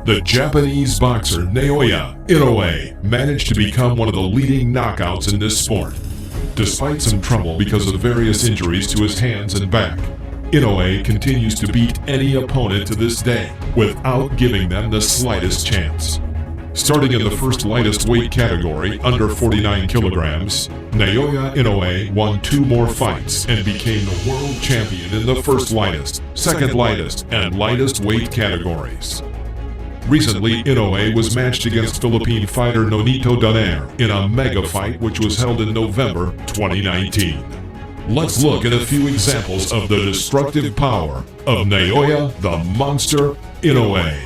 The Japanese boxer Naoya Inoue managed to become one of the leading knockouts in this sport. Despite some trouble because of various injuries to his hands and back, Inoue continues to beat any opponent to this day without giving them the slightest chance. Starting in the first lightest weight category, under 49 kilograms, Naoya Inoue won 2 more fights and became the world champion in the first lightest, second lightest, and lightest weight categories. Recently, Inoue was matched against Philippine fighter Nonito Donaire in a mega fight which was held in November 2019. Let's look at a few examples of the destructive power of Naoya the Monster Inoue.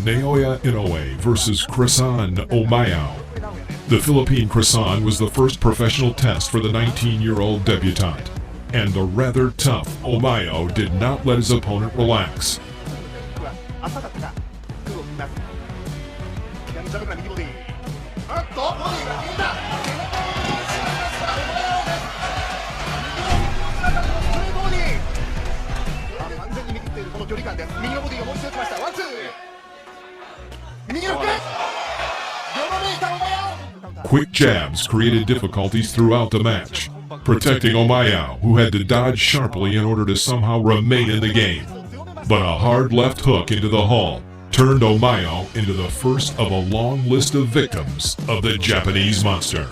Naoya Inoue versus Crisan Omayao. The Philippine Crisan was the first professional test for the 19-year-old debutante, and the rather tough Omayao did not let his opponent relax. Quick jabs created difficulties throughout the match, protecting Omayao, who had to dodge sharply in order to somehow remain in the game. But a hard left hook into the hull turned Omayao into the first of a long list of victims of the Japanese monster.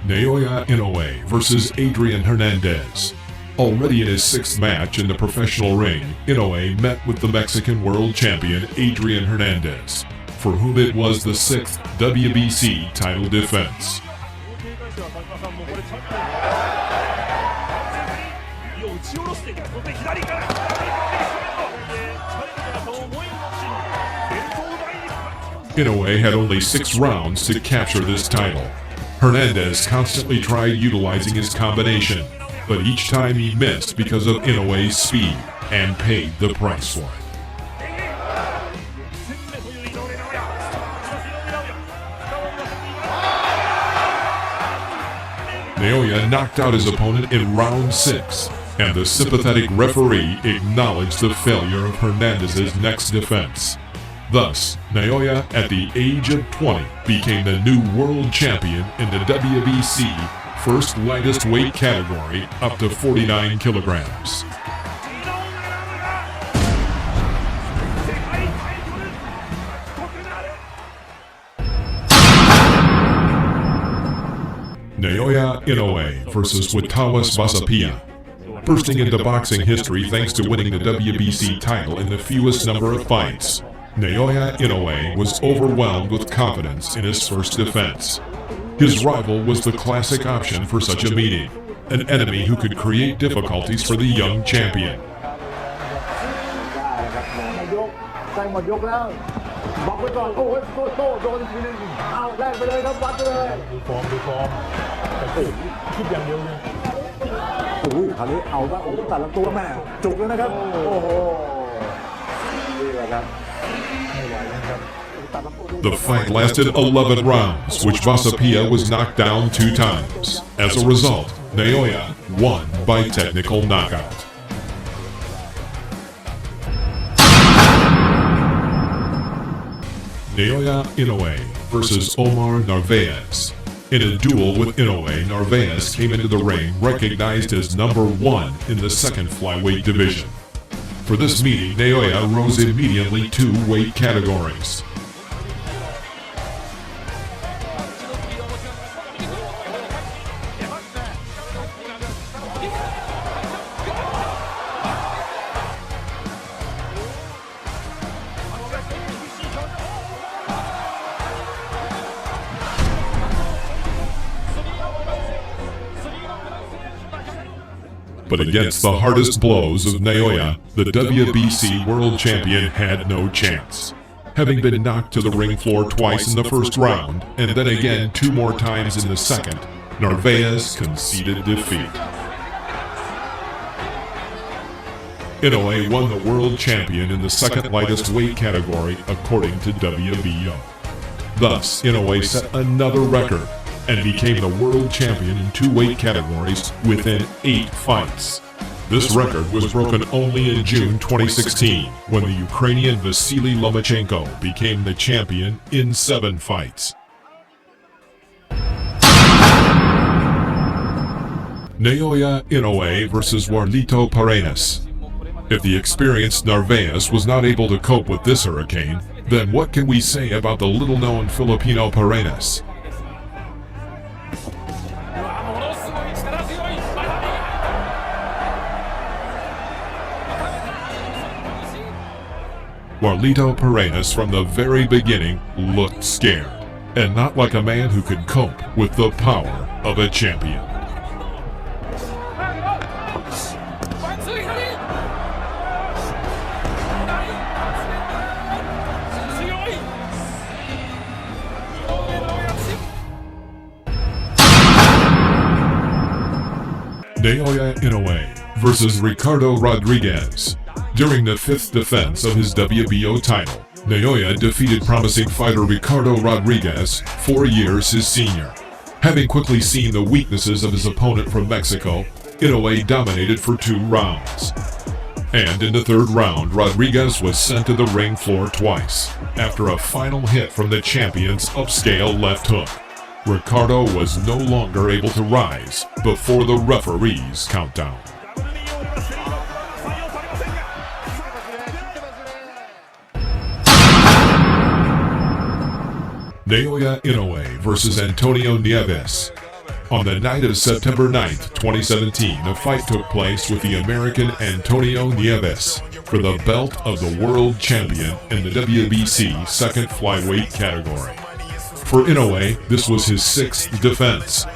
Naoya Inoue versus Adrian Hernandez. Already in his 6th match in the professional ring, Inoue met with the Mexican world champion Adrian Hernandez, for whom it was the 6th WBC title defense. Inoue had only 6 rounds to capture this title. Hernandez constantly tried utilizing his combination, but each time he missed because of Inoue's speed and paid the price for it. Naoya knocked out his opponent in round 6, and the sympathetic referee acknowledged the failure of Hernandez's next defense. Thus, Naoya, at the age of 20, became the new world champion in the WBC first lightest weight category up to 49 kilograms. Naoya Inoue versus Watawas Basapia. Bursting into boxing history thanks to winning the WBC title in the fewest number of fights, Naoya Inoue was overwhelmed with confidence in his first defense. His rival was the classic option for such a meeting, an enemy who could create difficulties for the young champion. The fight lasted 11 rounds, which Basapia was knocked down 2 times. As a result, Naoya won by technical knockout. Naoya Inoue versus Omar Narvaez. In a duel with Inoue, Narvaez came into the ring recognized as #1 in the 2nd flyweight division. For this meeting, Naoya rose immediately 2 weight categories. But against the hardest blows of Naoya, the WBC world champion had no chance. Having been knocked to the ring floor twice in the first round, and then again 2 more times in the second, Narvaez conceded defeat. Inoue won the world champion in the second lightest weight category according to WBO. Thus, Inoue set another record and became the world champion in 2 weight categories within 8 fights. This record was broken only in June 2016 when the Ukrainian Vasily Lomachenko became the champion in 7 fights. Naoya Inoue versus Warlito Paredes. If the experienced Narvaez was not able to cope with this hurricane, then what can we say about the little-known Filipino Paredes? Warlito Paredes from the very beginning looked scared, and not like a man who could cope with the power of a champion. Naoya Inoue versus Ricardo Rodriguez. During the 5th defense of his WBO title, Naoya defeated promising fighter Ricardo Rodriguez, 4 years his senior. Having quickly seen the weaknesses of his opponent from Mexico, Inoue dominated for 2 rounds. And in the 3rd round, Rodriguez was sent to the ring floor twice, after a final hit from the champion's upscale left hook. Ricardo was no longer able to rise before the referee's countdown. Naoya Inoue versus Antonio Nieves. On the night of September 9th, 2017, a fight took place with the American Antonio Nieves for the belt of the world champion in the WBC second flyweight category. For Inoue, this was his 6th defense.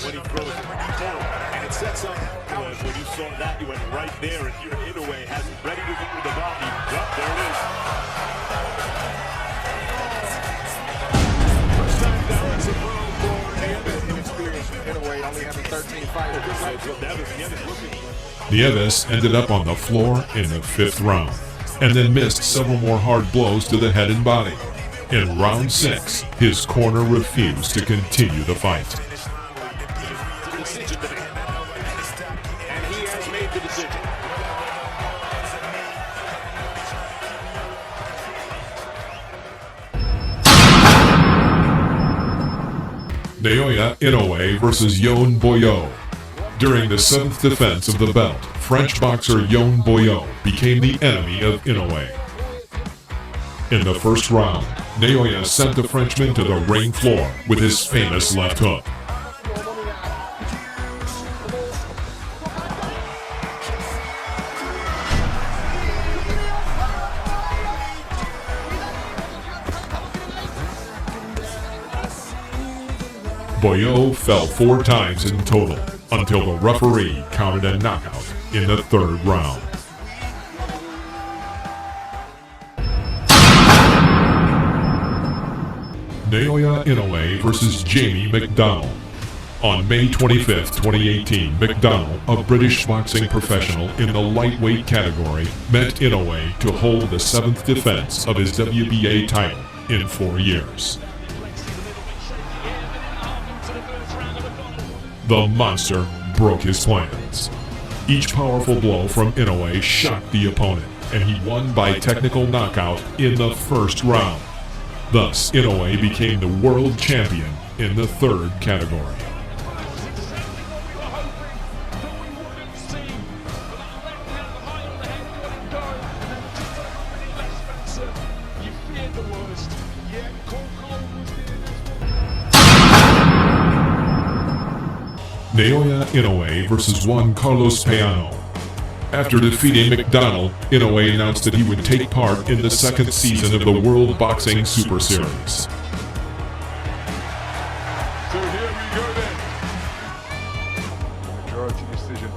When he throws it, and it sets up when you saw that, you went right there, and here Inoue has it ready to get with the body. Yep, there it is. First time down, it's a throw for Nieves. Inexperienced Inoue, only having 13 fights. Nieves ended up on the floor in the 5th round, and then missed several more hard blows to the head and body. In round 6, his corner refused to continue the fight. Naoya Inoue versus Yon Boyo. During the 7th defense of the belt, French boxer Yon Boyo became the enemy of Inoue. In the 1st round, Naoya sent the Frenchman to the ring floor with his famous left hook. Boyo fell 4 times in total until the referee counted a knockout in the 3rd round. Naoya Inoue versus Jamie McDonnell. On May 25, 2018, McDonnell, a British boxing professional in the lightweight category, met Inoue to hold the 7th defense of his WBA title in 4 years. The monster broke his plans. Each powerful blow from Inoue shocked the opponent, and he won by technical knockout in the 1st round. Thus, Inoue became the world champion in the 3rd category. Naoya Inoue versus Juan Carlos Peano. After defeating McDonnell, Inoue announced that he would take part in the 2nd season of the World Boxing Super Series. So here we go then. Majority decision.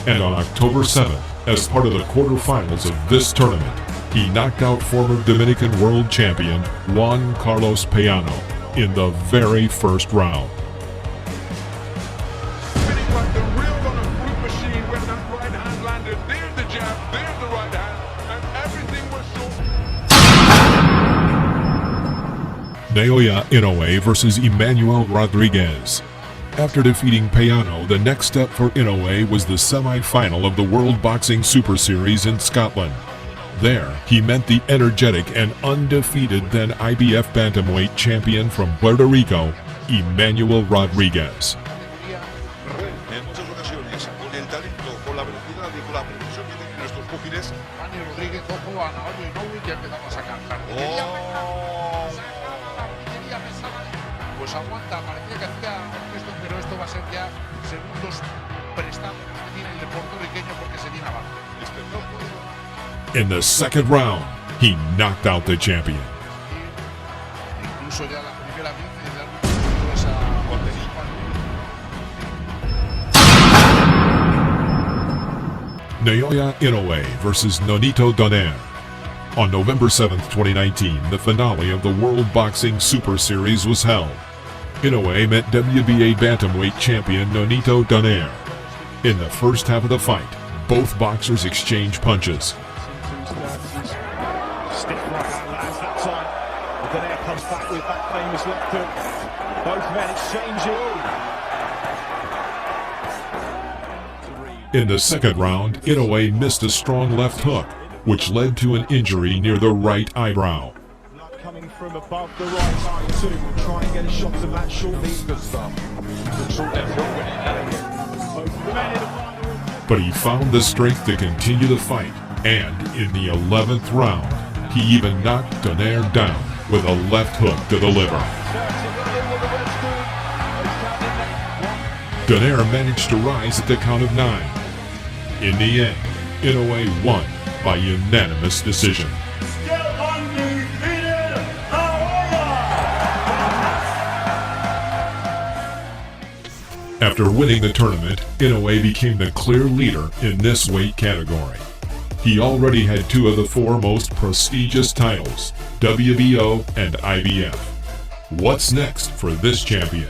And on October 7th, As part of the quarterfinals of this tournament, he knocked out former Dominican world champion Juan Carlos Payano in the very first round. Spinning like the reel on a fruit machine when that right hand landed. There's the jab, there's the right hand, and everything was so... Naoya Inoue versus Emmanuel Rodriguez. After defeating Payano, the next step for Inoue was the semi-final of the World Boxing Super Series in Scotland. There, he met the energetic and undefeated then IBF bantamweight champion from Puerto Rico, Emmanuel Rodriguez. En muchas ocasiones, con el talento, con la velocidad y con la precisión que tienen nuestros púgiles. Dani Rodríguez, ojo a Naoya Inoue, ya empezamos a cantar. Pues aguanta, parecía que hacía esto, pero esto va a ser ya segundos prestados que tiene el puertorriqueño porque se viene abajo. In the second round, he knocked out the champion. Incluso ya la primera vez de dar esa Naoya Inoue versus Nonito Donaire. On November 7, 2019, the finale of the World Boxing Super Series was held. Inoue met WBA bantamweight champion Nonito Donaire. In the first half of the fight, both boxers exchanged punches. Stiff right hand lands that time. Donaire comes back with that famous left hook. Both men exchanging. In the second round, Inoue missed a strong left hook, which led to an injury near the right eyebrow. Coming from above the right eye too. We'll try and get a shot of that shortly. Good stuff. But he found the strength to continue the fight, and in the 11th round, he even knocked Donaire down with a left hook to the liver. Donaire managed to rise at the count of 9. In the end, Inoue won by unanimous decision. After winning the tournament, Inoue became the clear leader in this weight category. He already had 2 of the 4 most prestigious titles, WBO and IBF. What's next for this champion?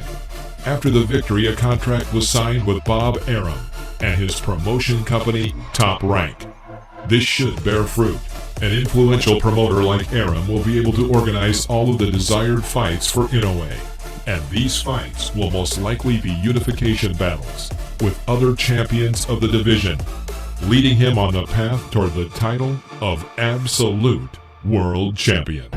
After the victory, a contract was signed with Bob Arum and his promotion company, Top Rank. This should bear fruit. An influential promoter like Arum will be able to organize all of the desired fights for Inoue. And these fights will most likely be unification battles with other champions of the division, leading him on the path toward the title of absolute world champion.